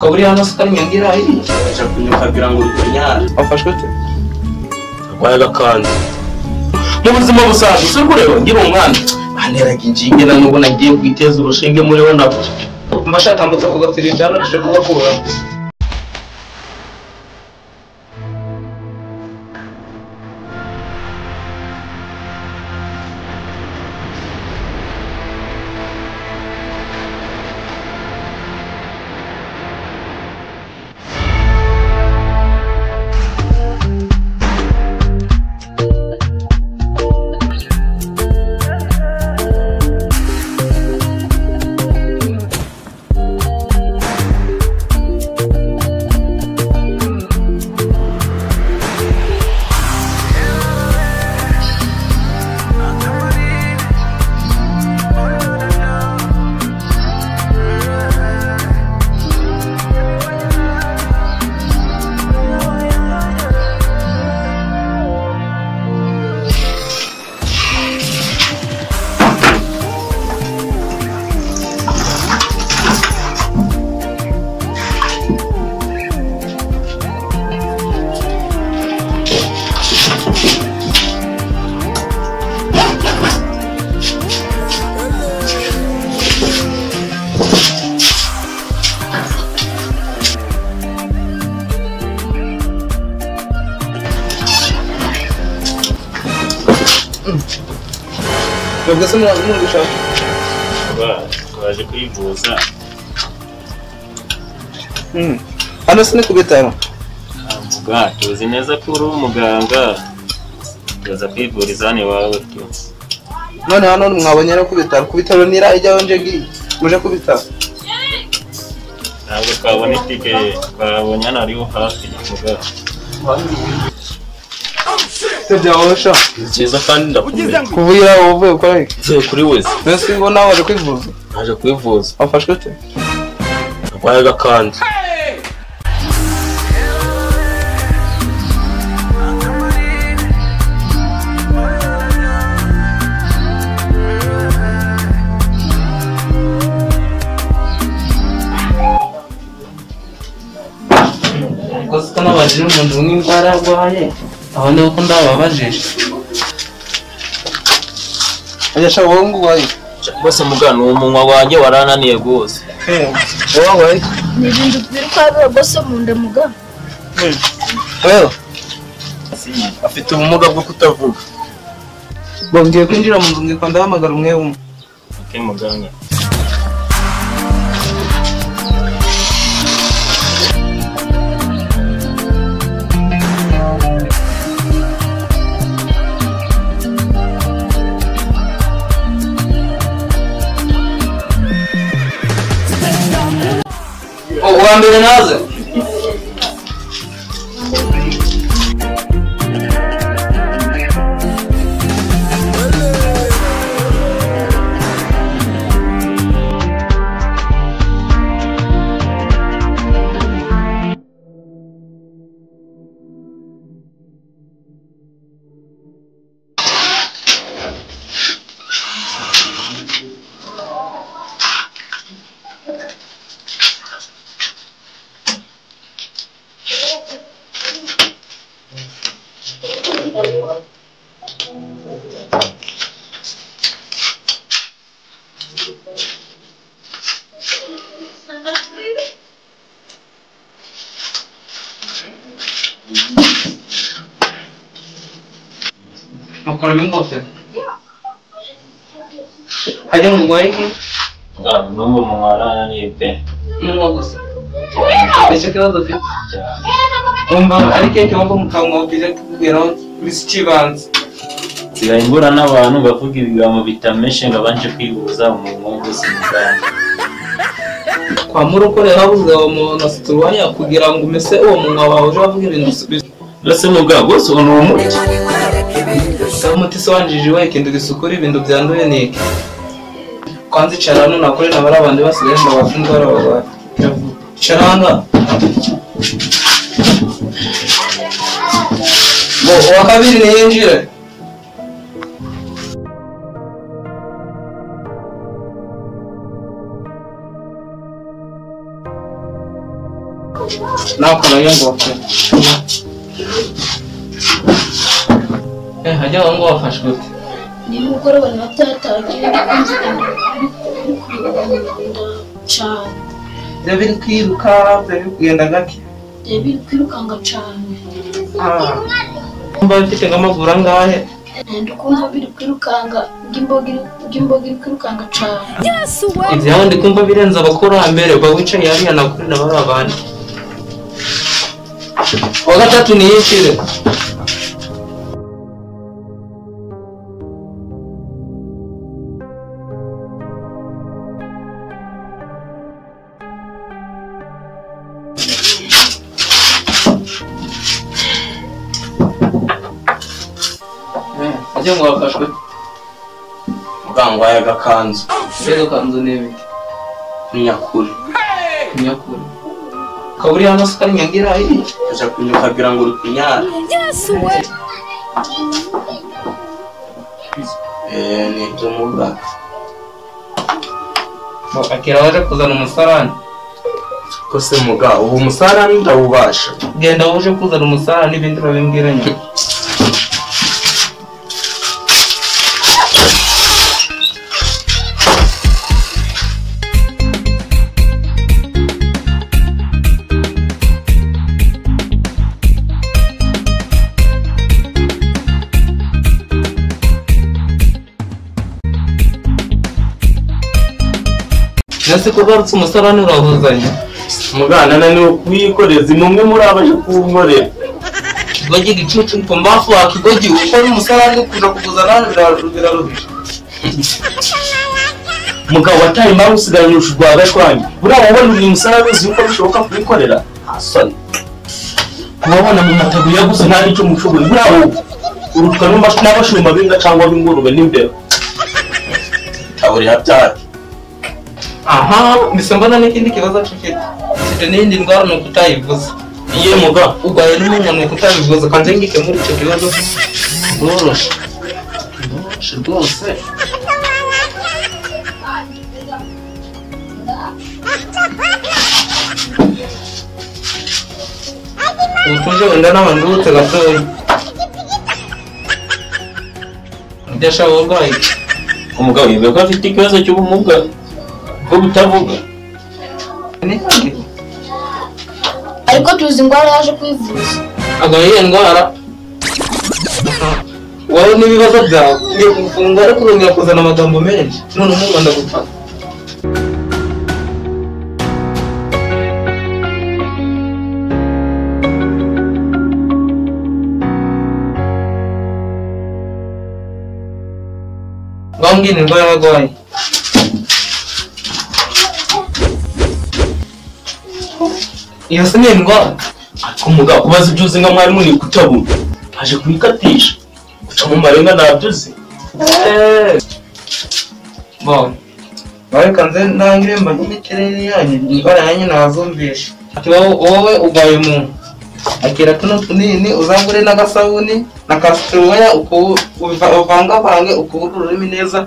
Kauriya amasukari nyangira iri acha kunyukagira ngo rukunyara afashwe te kwaye gakanze mu buzima busanzwe se kureba ngira umwana aneraga injinge na nubu nagiye kwiteza urushinge muri wo nabo mbashaka mbutsa kugatirindana nje kugakura Nubwo mungisha twaje kwivuza hano sine ku bitaro muga tuzi neza ko uri umuganga tuza kwivuriza hano iwawe tu none hano mwabonye no ku bitaro nira ijyaho nje ngi muje ku bitaro ntabwo twabona itike twabonye hano ariho hafi muga Tujyaosha cyiza kandi ndakumenya kuvugira uvuye ukora iki kuri wese nese ngo nawe waje kwivuza naje kwivuza afashwe te kwaye gakanze kosa n'abajije umuntu n'indwara arwaye aho niho ko ndababajije ajya wowe ngwaye bose mugana umunwa wanjye warananiye gose wowe ni ibintu biri kwa bose mu nda muga wewe afite ubumuga bwo kutavuga bongeye kwinjira mu nzu ngiko ndahamagara umwe umwe okay muganga uwa mbere naze Makora mingote hajya mu ngwaiki numva mwarana pe mungogusa ese kibazo ufite umva ariko cyangwa mukango kije kubwira bisikibanze sigaye imbura n'abantu bavuga ibigambo bitameshe ngo abanje kwibuza umuntu wese muganga kwa murokore habuze uwo muntu asiturwanya kugira ngo umese uwo munwa wawe uje bavuga ibintu bose muganga bose uno umuti umuti se wanjije we kindi gisukura ibintu byanduye niki kwanza icara hano nakore nabari abandi basigaye ngo bafungura baba charanga bo wa kabiri ni yinjire nawe ukanayo ngo wapfe. Hajya aho ngo wafashwe ute? nimugoroba natatangiye cyane. Biri kwiruka, biri kugenda gake. Biri kwirukanga cyane. Mba mfite nk'amaguru angahe? Ndikumva biri kwirukanga bw'imboga iri kwirukanga cyane. Ibyawe ndikumva birenze abakurambere bawicaye hariya nakuri na baba bandi. Wa gatatu ni yishire. Ajya ngo wafashwe muganga yagakanzu rero kanzu nebe nyakuri kaburi hano sikari nyangira iri aja kunyukagira ngo rupinyara ni tumuga akira waje kuzana umusarani ko se muga ubu umusarani ndawubasha genda uje kuzana umusarani n'ibindi babimbwiranye nase kugarutse umusarani urahuzanye mugana naniwe kuyikoreza imwe muri abaje kunkorera kigogi gicucu ko mbafu akigogi ukora umusarani kuja kuguzana biraruhisha mugabo wataye impamvu usigaranye urushurwa gashwanyi buriya wabona uyu musarani uzi yuko bishoboka kubikorera asoni kubabona mu matabuye gusa nta n'icyo mushoboye buriya urutwa n'abashumba b'inka cyangwa b'ingurube n'imbeba taburiya byaki aha mbese mbona n'ikindi kibazo cy'ufite n'iyindi ndwara ni ukutayivuza iye muga urwaye n'umunya ni ukutabivuza kanze ngike muri icyo kibazo bworoshe rwose ubutuje wenda n'abandutse gatoya udashaka uburwayi umugabo yemeye ko afite ikibazo cy'ubumuga bwo butavuga ariko tuzi indwara yaje kwivuza. agahiye ndwara wowe n'ibibazo byawe ugiye kufunga ariko urongera kuzana amagambo menshi none umwuma ndagupfa ngambwira indwara yarwaye iyo si ni indwara ariko umugabo kubaza ibyo uzi nka mwarimu ni kutabura aje kubikatisha guca mu marenga ntabyo uzi bon bareka nze ntangire mbahe imiterere yanyu indwara yanyu nazumvisha ati wowe ugaye umuntu akira tuno tunini uzangure n'agasabuni na kasituweya uvangavange ukubura ururimi neza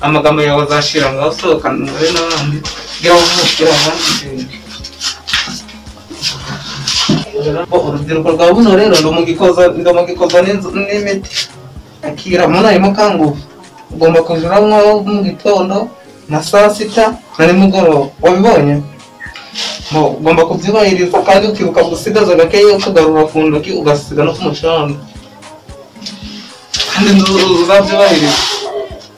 amagambo yawe azashira ngaho sohoka nure n'abandi gira uvukira abandi urubyiruko rwa buno rero ndamugikoza n'imiti akira umuntu arimo kangufu ugomba kujuramwo mu gitondo na saa sita na nimugoroba wabibonye ugomba kubyubahiriza kandi ukibuka gusigaza gakeya ukagarura ku ntoki ugasiga no ku mucanga kandi uzabyubahiriza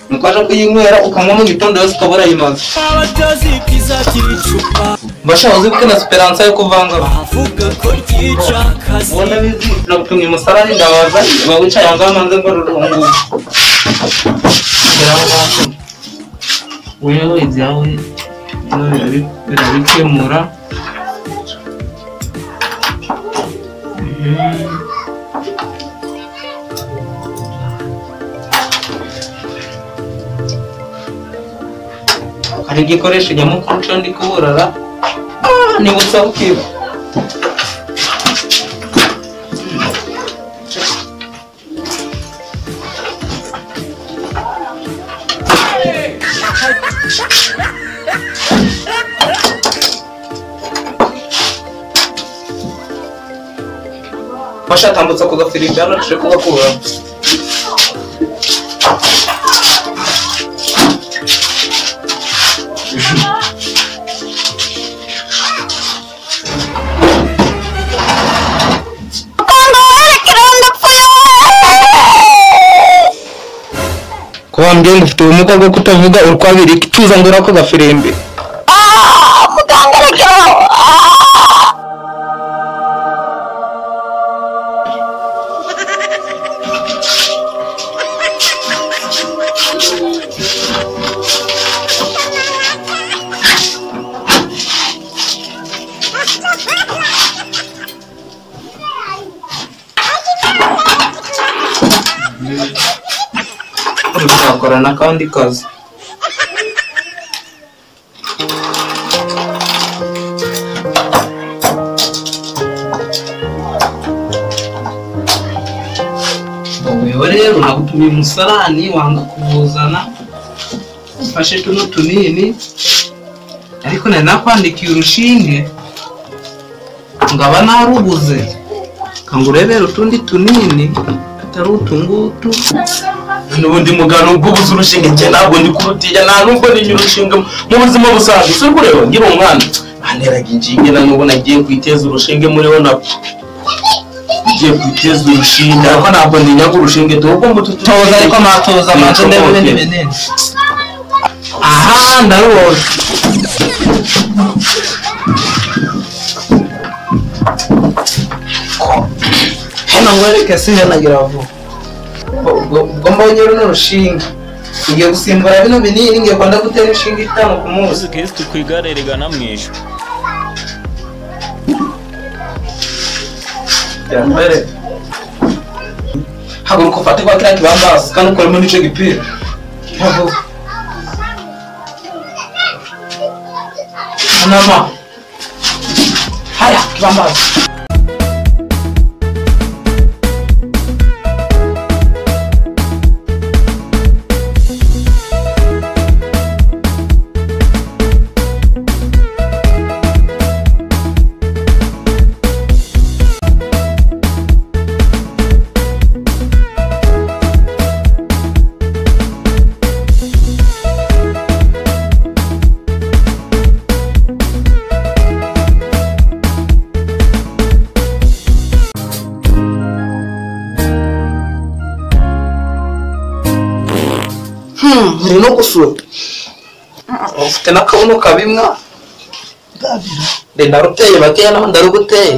nuko aje kuyinywera ukanywa mu gitondo yose ukaba urayimaze mbashaka uzi ko na esperanza yo kuvanga ubona bizi nagutumye umusarani ndabaza bawicaye ahangaha manze ngo rurungu wewe ibyawe birabikemura hari igikoresho nyamukuru cyo ndi kuburara nibutsa ukiba washatambutsa ku gafirimbi hano tuje kugakura. Kwa mgengo ufite ubumuga bwo kutavuga urwabiri tuza ngura ko gafirimbi. Muganga rekeraho. Urakora n'akandi kazi. Wowe rero nagutumiye umusarani wanga kuvuzana ufashe tuno tunini ariko nari nakwandikiye urushinge ngaba narubuze kangurebera utundi tunini atari utungutu n'ubundi mugano bw'ubuze urushinge nje ntabwo ndi kurutiya nta nubwo ni urushinge mu buzima busanzwe so kureba ngira umwana anteraga injinge na n'ubu nagiye kwiteza urushinge muriho napfa ngiye kwiteza urushinge ariko ntabwo ninyaga urushinge tuko mututoza ariko matoza maze ndebe n'ibinini aha ndarubona hano ngwereke sinanagira vuba ubwo mbonye runo rushinge ugiye gusimbura bino binini ngiye kwanda gutera inshinge 5 ku munsi Kristo ku igare rigana mwisho yambere haguruka ufate kwa kiriya kibambasi kandi ukoremo n'ico gipira haguruka anama haya kibambasi uri no gusuta ufite n'akabuno kabimwa ndaruteye bakeya naho ndaruguteye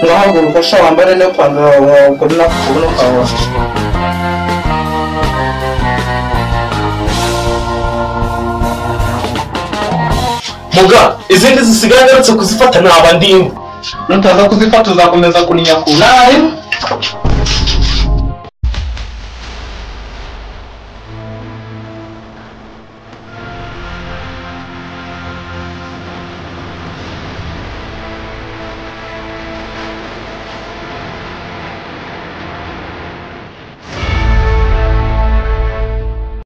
ngahaguruka sha wambare no pantaro kuri n'akabuno kawe muga izindi zisigaye ngarutse kuzifata naba ndimwe nutaza kuzifata uzakomeza kuninyakura